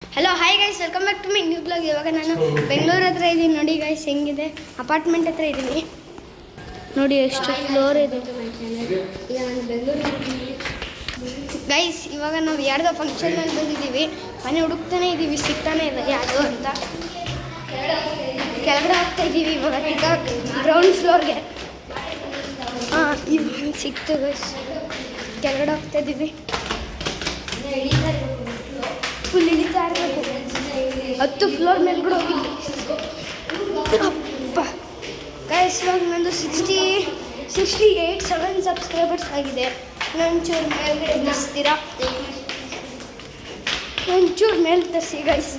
Hello hi guys, welcome back to my new blog. ಇವಾಗ ನಾನು ಬೆಂಗಳೂರು ಹತ್ರ ಇದ್ದೀನಿ. ನೋಡಿ ಗೈಸ್ ಹೆಂಗಿದೆ, ಅಪಾರ್ಟ್ಮೆಂಟ್ ಹತ್ರ ಇದ್ದೀನಿ. ನೋಡಿ ಎಷ್ಟು ಫ್ಲೋರ್ ಇದೆ ಗೈಸ್. ಇವಾಗ ನಾವು ಯಾರ್ದೋ ಫಂಕ್ಷನ್ ಮೇಲೆ ಬಂದಿದ್ದೀವಿ. ಮನೆ ಹುಡುಕ್ತಾನೆ ಇದ್ದೀವಿ, ಸಿಗ್ತಾನೆ ಇಲ್ಲ ಯಾವುದು ಅಂತ. ಕೆಳಗಡೆ ಹೋಗ್ತಾ ಇದ್ದೀವಿ ಇವಾಗ ಗ್ರೌಂಡ್ ಫ್ಲೋರ್ಗೆ. ಇವಾಗ ಸಿಕ್ತು ಗೈಸ್, ಕೆಳಗಡೆ ಹೋಗ್ತಾ ಇದ್ದೀವಿ. ಫುಲ್ ಇಳಿತಾ ಇರಬೇಕು. 10 ಫ್ಲೋರ್ ಮೇಲ್ಗಡೆ ಹೋಗಿದ್ದು ಅಪ್ಪ ಗೈಸ್. ಇವಾಗ ನಂದು 67 ಸಬ್ಸ್ಕ್ರೈಬರ್ಸ್ ಆಗಿದೆ. ಒಂಚೂರು ಮೇಲ್ಗಡೆ ತರಿಸ್ತೀರಾ? ಒಂಚೂರು ಮೇಲೆ ತರಿಸಿ ಗೈಸ್.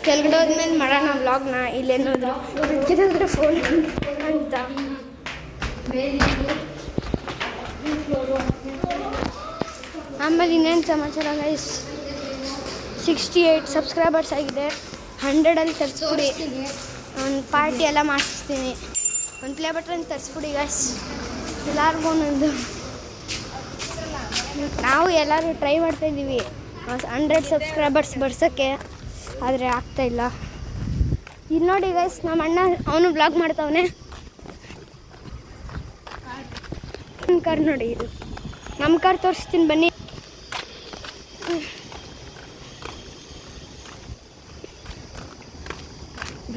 ಕೆಳಗಡೆ ಹೋದ್ಮೇಲೆ ಮಾಡೋಣ ವ್ಲಾಗ್ನ. ಇಲ್ಲೇನಾದ್ರು ಫೋನ್ ಅಂತ ಆಮೇಲೆ ಇನ್ನೇನು ಸಮಾಚಾರ ಗೈಸ್. 68 ಸಬ್ಸ್ಕ್ರೈಬರ್ಸ್ ಆಗಿದೆ. 100ಅಲ್ಲಿ ತರಿಸ್ಬಿಡಿ. ಒಂದು ಪಾರ್ಟಿ ಎಲ್ಲ ಮಾಡಿಸ್ತೀನಿ. ಒಂದು ಪ್ಲೇ ಬಟನ್ ತರಿಸ್ಬಿಡಿ ಗೈಸ್. ಎಲ್ಲರಿಗೂ ಒಂದೊಂದು. ನಾವು ಎಲ್ಲರೂ ಟ್ರೈ ಮಾಡ್ತಾಯಿದ್ದೀವಿ 100 ಸಬ್ಸ್ಕ್ರೈಬರ್ಸ್ ಬರ್ಸೋಕ್ಕೆ, ಆದರೆ ಆಗ್ತಾಯಿಲ್ಲ. ಇಲ್ಲಿ ನೋಡಿ ಗೈಸ್, ನಮ್ಮ ಅಣ್ಣ ಅವನು ಬ್ಲಾಗ್ ಮಾಡ್ತಾವನೆ. ಕಾರ್ ನೋಡಿ, ಇದು ನಮ್ಮ ಕಾರ್ ತೋರಿಸ್ತೀನಿ ಬನ್ನಿ.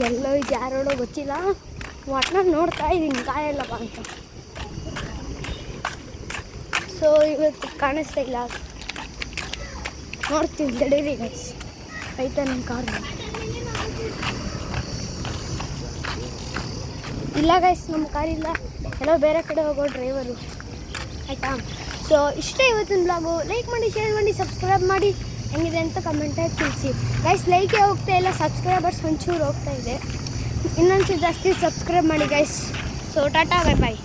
ಎಲ್ಲೋ ಇದು ಯಾರೋಡೋ ಗೊತ್ತಿಲ್ಲ, ಒಟ್ನಲ್ಲಿ ನೋಡ್ತಾ ಇದ್ದೀನಿ ಕಾಯಲ್ಲಪ್ಪ ಅಂತ. ಸೊ ಇವತ್ತು ಕಾಣಿಸ್ತಾ ಇಲ್ಲ, ನೋಡ್ತೀನಿ ತಡೀರಿ ಗೈಸ್. ಆಯ್ತಾ ನಮ್ಮ ಕಾರ್ ಇಲ್ಲ ಗೈಸ್, ನಮ್ಮ ಕಾರಿಲ್ಲ. ಎಲ್ಲೋ ಬೇರೆ ಕಡೆ ಹೋಗೋ ಡ್ರೈವರು. ಆಯಿತಾ? ಸೊ ಇಷ್ಟೇ ಇವತ್ತಿನ ಬ್ಲಾಗು. ಲೈಕ್ ಮಾಡಿ, ಶೇರ್ ಮಾಡಿ, ಸಬ್ಸ್ಕ್ರೈಬ್ ಮಾಡಿ. ಹೆಂಗಿದೆ ಅಂತ ಕಮೆಂಟಾಗಿ ತಿಳಿಸಿ ಗೈಸ್. ಲೈಕೇ ಹೋಗ್ತಾ ಇಲ್ಲ, ಸಬ್ಸ್ಕ್ರೈಬರ್ಸ್ ಒಂಚೂರು ಹೋಗ್ತಾ ಇದೆ. ಇನ್ನೊಂಚೂರು ಜಾಸ್ತಿ ಸಬ್ಸ್ಕ್ರೈಬ್ ಮಾಡಿ ಗೈಸ್. ಸೊ ಟಾಟಾ, ಬೈ ಬಾಯ್.